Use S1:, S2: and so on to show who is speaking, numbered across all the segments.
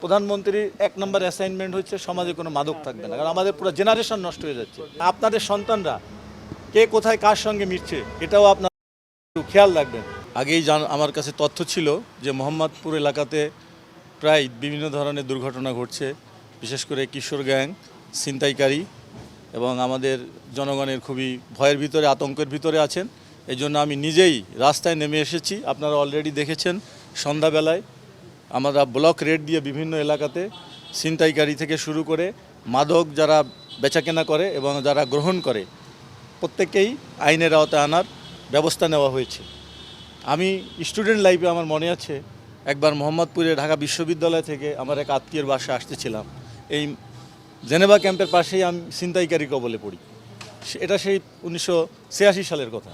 S1: প্রধানমন্ত্রীর এক নম্বর অ্যাসাইনমেন্ট হচ্ছে সমাজে কোনো মাদক থাকবে না, কারণ আমাদের পুরো জেনারেশন নষ্ট হয়ে যাচ্ছে। আপনাদের সন্তানরা কে কোথায় কার সঙ্গে মিশছে এটাও আপনারা একটু খেয়াল রাখবেন। আগেই আমার কাছে তথ্য ছিল যে মোহাম্মদপুর এলাকাতে প্রায় বিভিন্ন ধরনের দুর্ঘটনা ঘটছে, বিশেষ করে কিশোর গ্যাং, ছিনতাইকারী, এবং আমাদের জনগণের খুবই ভয়ের ভিতরে, আতঙ্কের ভিতরে আছেন। এই জন্য আমি নিজেই রাস্তায় নেমে এসেছি। আপনারা অলরেডি দেখেছেন সন্ধ্যাবেলায় আমরা ব্লক রেড দিয়ে বিভিন্ন এলাকাতে ছিনতাইকারী থেকে শুরু করে মাদক যারা বেচাকেনা করে এবং যারা গ্রহণ করে প্রত্যেককেই আইনের আওতায় আনার ব্যবস্থা নেওয়া হয়েছে। আমি স্টুডেন্ট লাইফে আমার মনে আছে একবার মোহাম্মদপুরে ঢাকা বিশ্ববিদ্যালয় থেকে আমার এক আত্মীয়ের বাসায় আসতেছিলাম। এই জেনেভা ক্যাম্পের পাশেই আমি ছিনতাইকারী কবলে পড়ি। এটা সেই 1986 সালের কথা।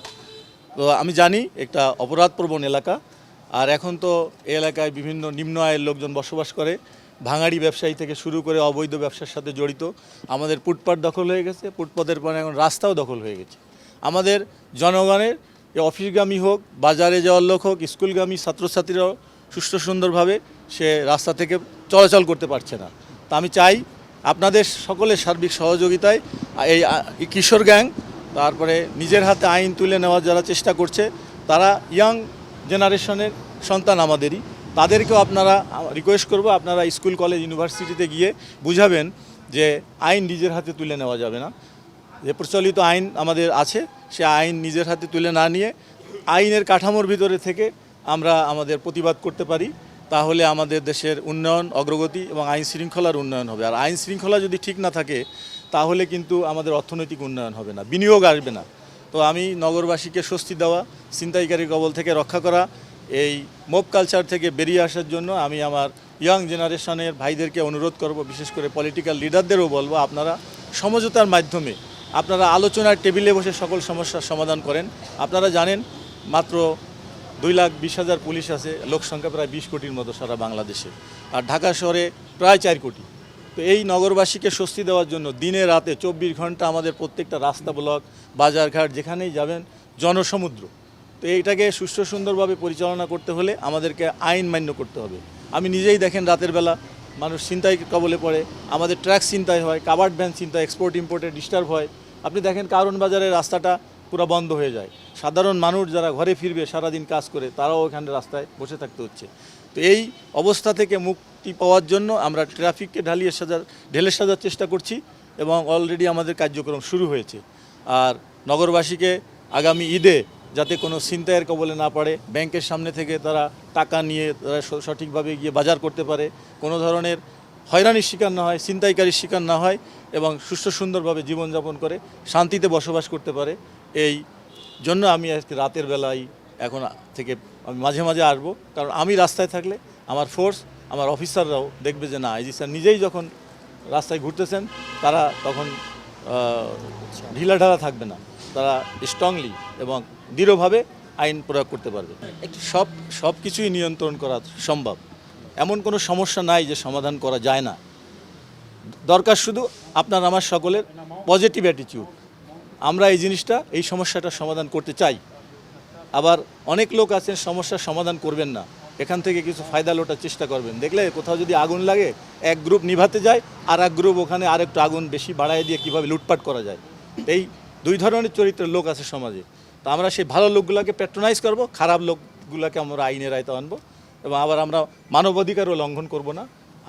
S1: তো আমি জানি একটা অপরাধপ্রবণ এলাকা, আর এখন তো এই এলাকায় বিভিন্ন নিম্ন আয়ের লোকজন বসবাস করে। ভাঙাড়ি ব্যবসায়ী থেকে শুরু করে অবৈধ ব্যবসার সাথে জড়িত। আমাদের ফুটপাত দখল হয়ে গেছে, ফুটপাতের পরে এখন রাস্তাও দখল হয়ে গেছে। আমাদের জনগণের অফিসগামী হোক, বাজারে যাওয়ার লোক হোক, স্কুলগামী ছাত্রছাত্রীরাও সুষ্ঠু সুন্দরভাবে সে রাস্তা থেকে চলাচল করতে পারছে না। তা আমি চাই আপনাদের সকলের সার্বিক সহযোগিতায় এই কিশোর গ্যাং, তারপরে নিজের হাতে আইন তুলে নেওয়ার যারা চেষ্টা করছে, তারা ইয়াং জেনারেশনের সন্তান আমাদেরই, তাদেরকেও আপনারা রিকোয়েস্ট করব আপনারা স্কুল কলেজ ইউনিভার্সিটিতে গিয়ে বুঝাবেন যে আইন নিজের হাতে তুলে নেওয়া যাবে না। যে প্রচলিত আইন আমাদের আছে সে আইন নিজের হাতে তুলে না নিয়ে আইনের কাঠামোর ভিতরে থেকে আমরা আমাদের প্রতিবাদ করতে পারি, তাহলে আমাদের দেশের উন্নয়ন, অগ্রগতি এবং আইন শৃঙ্খলার উন্নয়ন হবে। আর আইন শৃঙ্খলা যদি ঠিক না থাকে তাহলে কিন্তু আমাদের অর্থনৈতিক উন্নয়ন হবে না, বিনিয়োগ আসবে না। তো আমি নগরবাসীকে স্বস্তি দেওয়া, ছিনতাইকারী কবল থেকে রক্ষা করা, এই মব কালচার থেকে বেরিয়ে আসার জন্য আমি আমার ইয়াং জেনারেশনের ভাইদেরকে অনুরোধ করব, বিশেষ করে পলিটিক্যাল লিডারদেরও বলবো আপনারা সমঝোতার মাধ্যমে আপনারা আলোচনার টেবিলে বসে সকল সমস্যার সমাধান করেন। আপনারা জানেন মাত্র 2,20,000 পুলিশ আছে, লোকসংখ্যা প্রায় 20 কোটির মতো সারা বাংলাদেশে, আর ঢাকা শহরে প্রায় 4 কোটি। তো এই নগরবাসীকে স্বস্তি দেওয়ার জন্য দিনে রাতে 24 ঘন্টা আমাদের প্রত্যেকটা রাস্তা, ব্লক, বাজারঘাট যেখানেই যাবেন জনসমুদ্র। তো এইটাকে সুষ্ঠু সুন্দরভাবে পরিচালনা করতে হলে আমাদেরকে আইন মান্য করতে হবে। আমি নিজেই দেখেন রাতের বেলা মানুষ ছিনতাই কবলে পড়ে, আমাদের ট্রাক ছিনতাই হয়, কাভার্ড ভ্যান ছিনতাই, এক্সপোর্ট ইম্পোর্টে ডিস্টার্ব হয়। আপনি দেখেন কারণ বাজারের রাস্তাটা পুরো বন্ধ হয়ে যায়। সাধারণ মানুষ যারা ঘরে ফিরবে সারাদিন কাজ করে, তারাও ওখানে রাস্তায় বসে থাকতে হচ্ছে। তো এই অবস্থা থেকে মুক্তি পাওয়ার জন্য আমরা ট্রাফিককে ঢেলে সাজার চেষ্টা করছি এবং অলরেডি আমাদের কার্যক্রম শুরু হয়েছে। আর নগরবাসীকে আগামী ঈদে যাতে কোনো ছিনতাইয়ের কবলে না পড়ে, ব্যাংকের সামনে থেকে তারা টাকা নিয়ে তারা সঠিকভাবে গিয়ে বাজার করতে পারে, কোনো ধরনের হয়রানির শিকার না হয়, ছিনতাইকারীর শিকার না হয় এবং সুষ্ঠু সুন্দরভাবে জীবনযাপন করে শান্তিতে বসবাস করতে পারে। এই জন্য আমি আজকে রাতের বেলায় এখন থেকে আমি মাঝে মাঝে আসবো, কারণ আমি রাস্তায় থাকলে আমার ফোর্স, আমার অফিসাররাও দেখবে যে না, আইজি স্যার নিজেই যখন রাস্তায় ঘুরতেছেন তারা তখন ঢিলাঢালা থাকবে না, তারা স্ট্রংলি এবং দৃঢ়ভাবে আইন প্রয়োগ করতে পারবে। সব কিছুই নিয়ন্ত্রণ করা সম্ভব, এমন কোনো সমস্যা নাই যে সমাধান করা যায় না। দরকার শুধু আপনার আমার সকলের পজিটিভ অ্যাটিটিউড। আমরা এই জিনিসটা, এই সমস্যাটা সমাধান করতে চাই। আবার অনেক লোক আছেন সমস্যার সমাধান করবেন না, এখান থেকে কিছু ফায়দা লোটার চেষ্টা করবেন। দেখলে কোথাও যদি আগুন লাগে, এক গ্রুপ নিভাতে যায় আর এক গ্রুপ ওখানে আরেকটু আগুন বেশি বাড়ায় দিয়ে কীভাবে লুটপাট করা যায়। এই দুই ধরনের চরিত্রের লোক আছে সমাজে। তো আমরা সেই ভালো লোকগুলোকে প্যাট্রোনাইজ করব, খারাপ লোকগুলোকে আমরা আইনের আয়তায় আনবো এবং আবার আমরা মানবাধিকারও লঙ্ঘন করব না।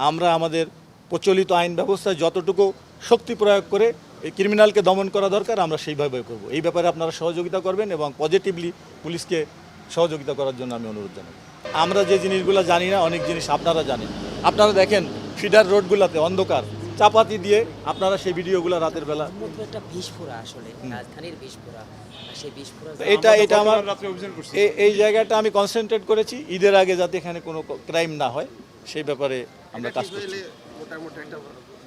S1: আমরা আমাদের প্রচলিত আইন ব্যবস্থায় যতটুকু শক্তি প্রয়োগ করে এই ক্রিমিনালকে দমন করা দরকার আমরা সেইভাবে করব। এই ব্যাপারে আপনারা সহযোগিতা করবেন এবং পজিটিভলি পুলিশকে সহযোগিতা করার জন্য আমি অনুরোধ জানাই। আমরা যে জিনিসগুলো জানি না, অনেক জিনিস আপনারা জানেন। আপনারা দেখেন ফিডার রোডগুলোতে অন্ধকার চাপাতি দিয়ে আপনারা সেই ভিডিওগুলো রাতের বেলা,
S2: একটা বিস্ফোরা আসলে রাজধানীর বিস্ফোরা, সেই বিস্ফোরা
S1: এটা আমার এই জায়গাটা আমি কনসেন্ট্রেট করেছি ঈদের আগে যাতে এখানে কোনো ক্রাইম না হয় সেই ব্যাপারে আমরা কাজ করছি।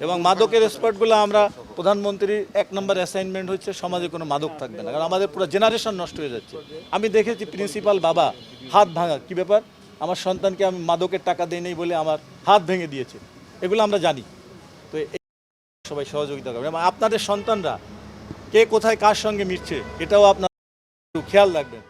S1: এবং মাদকের স্পটগুলো আমরা প্রধানমন্ত্রীর এক নম্বর অ্যাসাইনমেন্ট হচ্ছে সমাজে কোনো মাদক থাকবে না, কারণ আমাদের পুরো জেনারেশন নষ্ট হয়ে যাচ্ছে। আমি দেখেছি প্রিন্সিপাল বাবা হাত ভাঙা, কী ব্যাপার, আমার সন্তানকে আমি মাদকের টাকা দিই নেই বলে আমার হাত ভেঙে দিয়েছে, এগুলো আমরা জানি। তো সবাই সহযোগিতা করবেন এবং আপনাদের সন্তানরা কে কোথায় কার সঙ্গে মিশছে এটাও আপনারা একটু খেয়াল রাখবেন।